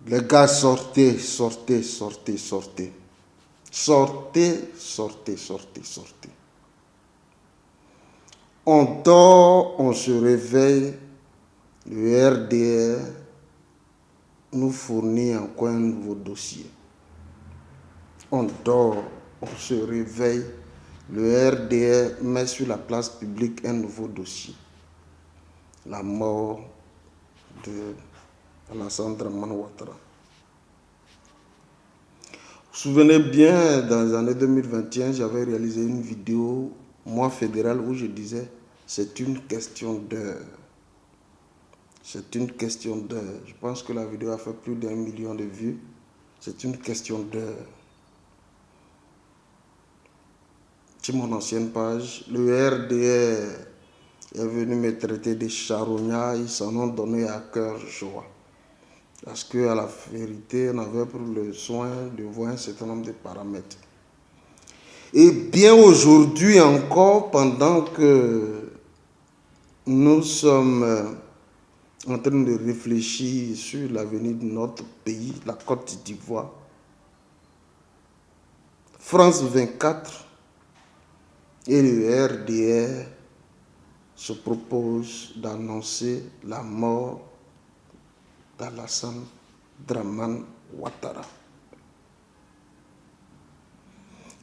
Les gars, sortez, sortez, sortez, sortez. Sortez, sortez, sortez, sortez. On dort, on se réveille. Le RDR nous fournit encore un nouveau dossier. On dort, on se réveille. Le RDR met sur la place publique un nouveau dossier. La mort de Alassane Dramane Ouattara. Vous vous souvenez bien, dans les années 2021, j'avais réalisé une vidéo, moi fédéral, où je disais c'est une question d'heure. C'est une question d'heure. Je pense que la vidéo a fait plus d'1 million de vues. C'est une question d'heure. Sur mon ancienne page, le RDR est venu me traiter de charognard. Ils s'en ont donné à cœur joie. Parce qu'à la vérité, on avait pris le soin de voir un certain nombre de paramètres. Et bien aujourd'hui encore, pendant que nous sommes en train de réfléchir sur l'avenir de notre pays, la Côte d'Ivoire, France 24 et le RDR se proposent d'annoncer la mort d'Alassane Dramane Ouattara.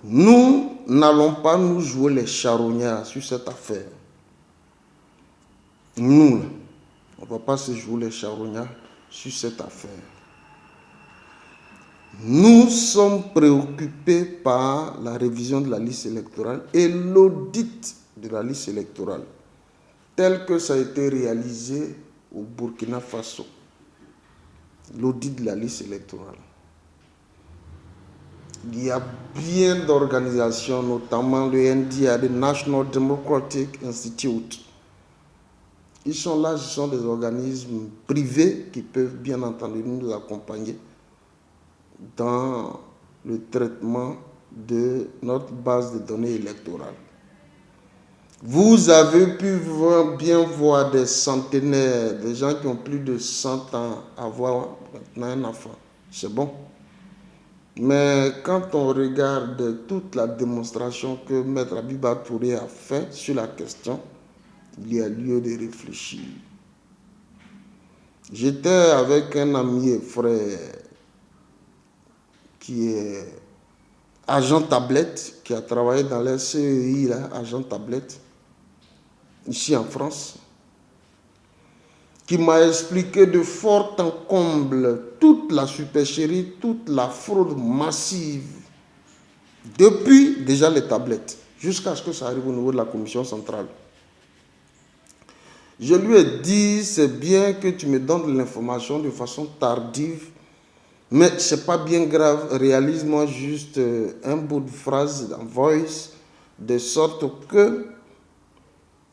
Nous n'allons pas nous jouer les charognards sur cette affaire. Nous, on ne va pas se jouer les charognards sur cette affaire. Nous sommes préoccupés par la révision de la liste électorale et l'audit de la liste électorale, tel que ça a été réalisé au Burkina Faso. L'audit de la liste électorale. Il y a bien d'organisations, notamment le NDI, le National Democratic Institute. Ils sont là, ce sont des organismes privés qui peuvent bien entendu nous accompagner dans le traitement de notre base de données électorale. Vous avez pu bien voir des centenaires, des gens qui ont plus de 100 ans avoir maintenant un enfant. C'est bon. Mais quand on regarde toute la démonstration que Maître Abiba Touré a fait sur la question, il y a lieu de réfléchir. J'étais avec un ami et frère qui est agent tablette, qui a travaillé dans la CEI, là, agent tablette, ici en France, qui m'a expliqué de fort en comble toute la supercherie, toute la fraude massive, depuis déjà les tablettes, jusqu'à ce que ça arrive au niveau de la commission centrale. Je lui ai dit, c'est bien que tu me donnes de l'information de façon tardive, mais ce n'est pas bien grave, réalise-moi juste un bout de phrase en voice, de sorte que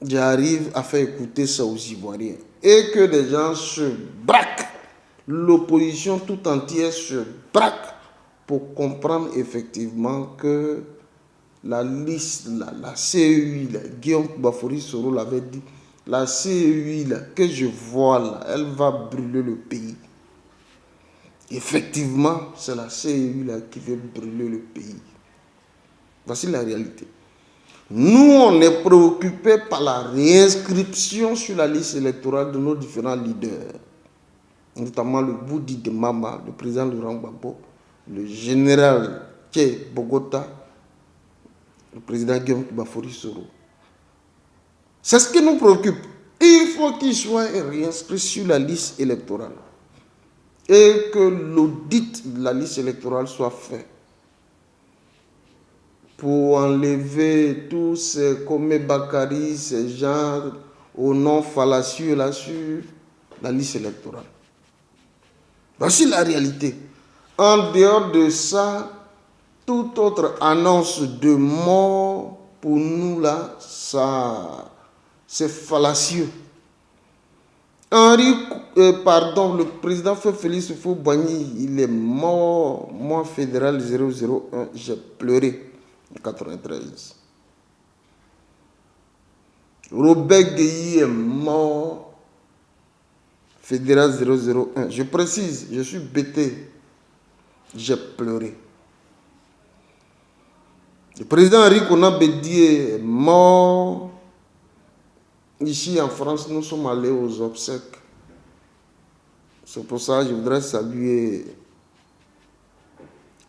j'arrive à faire écouter ça aux Ivoiriens. Et que des gens se braquent, l'opposition tout entière se braque pour comprendre effectivement que la liste, la CEI, Guillaume Bafori Soro l'avait dit, la CEI que je vois là, elle va brûler le pays. Effectivement, c'est la CEI qui veut brûler le pays. Voici la réalité. Nous, on est préoccupés par la réinscription sur la liste électorale de nos différents leaders, notamment le Boudi de Mama, le président Laurent Gbagbo, le général Tché Bogota, le président Guillaume Bafori Soro. C'est ce qui nous préoccupe. Il faut qu'il soit réinscrit sur la liste électorale et que l'audit de la liste électorale soit fait pour enlever tous ces Komé Bakari, ces gens au nom fallacieux là sur la liste électorale. Voici la réalité. En dehors de ça, toute autre annonce de mort, pour nous là, ça, c'est fallacieux. Le président Félix Houphouët-Boigny, il est mort, moi fédéral 001, j'ai pleuré en 93. Robert Gueye est mort, Fédéral 001. Je précise, je suis bêté. J'ai pleuré. Le président Henri Konan Bédié est mort. Ici en France, nous sommes allés aux obsèques. C'est pour ça que je voudrais saluer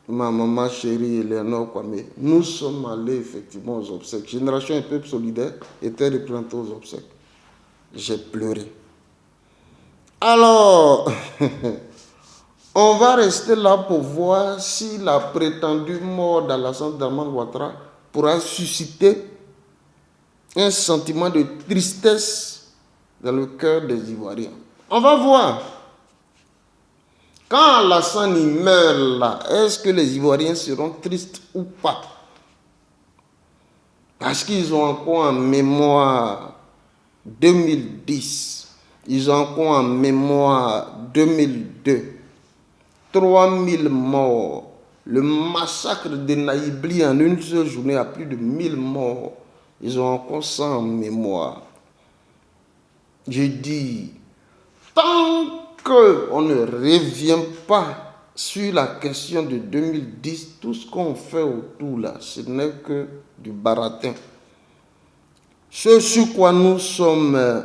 ma maman chérie Eleanor Kwame. Nous sommes allés effectivement aux obsèques. Génération et Peuple Solidaire était représentée aux obsèques. J'ai pleuré. Alors, on va rester là pour voir si la prétendue mort d'Alassane Dramane Ouattara pourra susciter un sentiment de tristesse dans le cœur des Ivoiriens. On va voir. Quand Alassane y meurt là, est-ce que les Ivoiriens seront tristes ou pas? Parce qu'ils ont encore en mémoire 2010. Ils ont encore en mémoire 2002. 3000 morts. Le massacre de Naïbli en une seule journée a plus de 1000 morts. Ils ont encore ça en mémoire. Je dis, tant qu'on ne revient pas sur la question de 2010, tout ce qu'on fait autour là, ce n'est que du baratin. Ce sur quoi nous sommes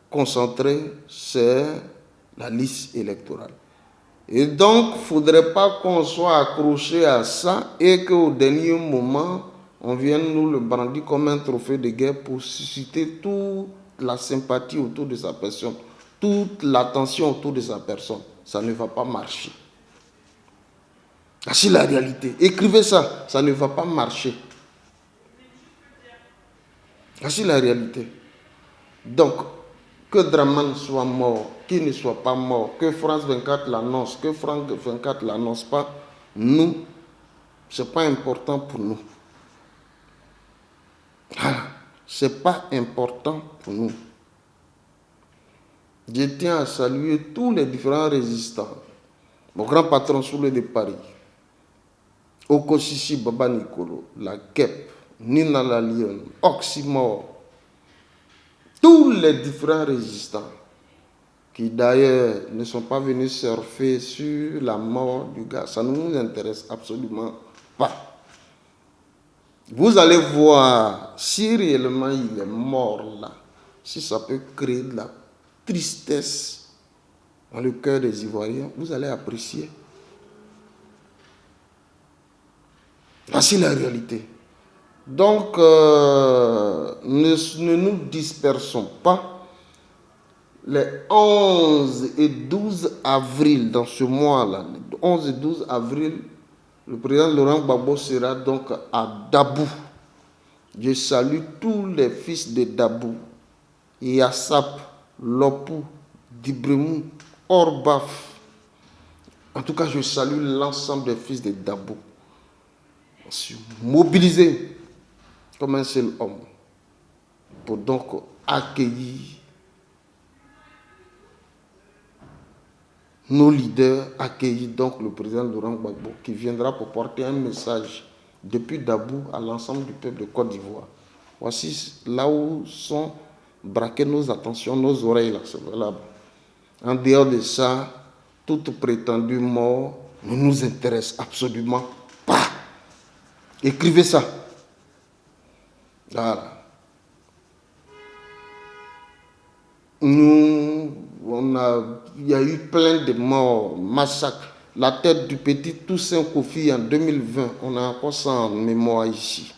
concentrés, c'est la liste électorale. Et donc, il ne faudrait pas qu'on soit accroché à ça et qu'au dernier moment, on vienne nous le brandir comme un trophée de guerre pour susciter toute la sympathie autour de sa personne, toute l'attention autour de sa personne. Ça ne va pas marcher. C'est la réalité. Écrivez ça, ça ne va pas marcher. C'est la réalité. Donc, que Dramane soit mort, qu'il ne soit pas mort, que France 24 l'annonce, que France 24 l'annonce pas, nous, ce n'est pas important pour nous. Ce n'est pas important pour nous. Je tiens à saluer tous les différents résistants. Mon grand patron Soulé de Paris, Okosisi Baba Nicolo, la KEP, Nina la Lyon, Oxymore, tous les différents résistants qui d'ailleurs ne sont pas venus surfer sur la mort du gars. Ça ne nous intéresse absolument pas. Vous allez voir si réellement il est mort là, si ça peut créer de la tristesse dans le cœur des Ivoiriens, vous allez apprécier. Voici la réalité. Donc, ne nous dispersons pas. Les 11 et 12 avril, dans ce mois-là, 11 et 12 avril, le président Laurent Gbagbo sera donc à Dabou. Je salue tous les fils de Dabou, Yassap, Lopou, Dibremou, Orbaf. En tout cas, je salue l'ensemble des fils de Dabou. Je suis mobilisé comme un seul homme pour donc accueillir nos leaders, accueillir donc le président Laurent Gbagbo qui viendra pour porter un message depuis Dabou à l'ensemble du peuple de Côte d'Ivoire. Voici là où sont braquées nos attentions, nos oreilles là, c'est valable. En dehors de ça, toute prétendue mort ne nous intéresse absolument pas. Écrivez ça. Voilà. Il y a eu plein de morts, massacres. La tête du petit Toussaint Kofi en 2020, on a encore ça en mémoire ici.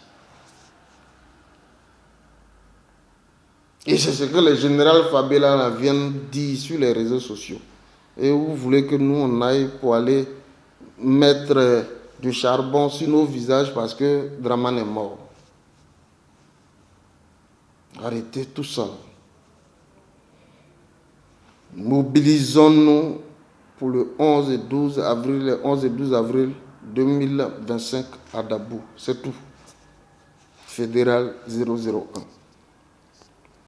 Et c'est ce que le général Fabela vient dire sur les réseaux sociaux. Et vous voulez que nous, on aille pour aller mettre du charbon sur nos visages parce que Dramane est mort. Arrêtez tout ça. Mobilisons-nous pour le 11 et 12 avril 2025 à Dabou. C'est tout. Fédéral 001.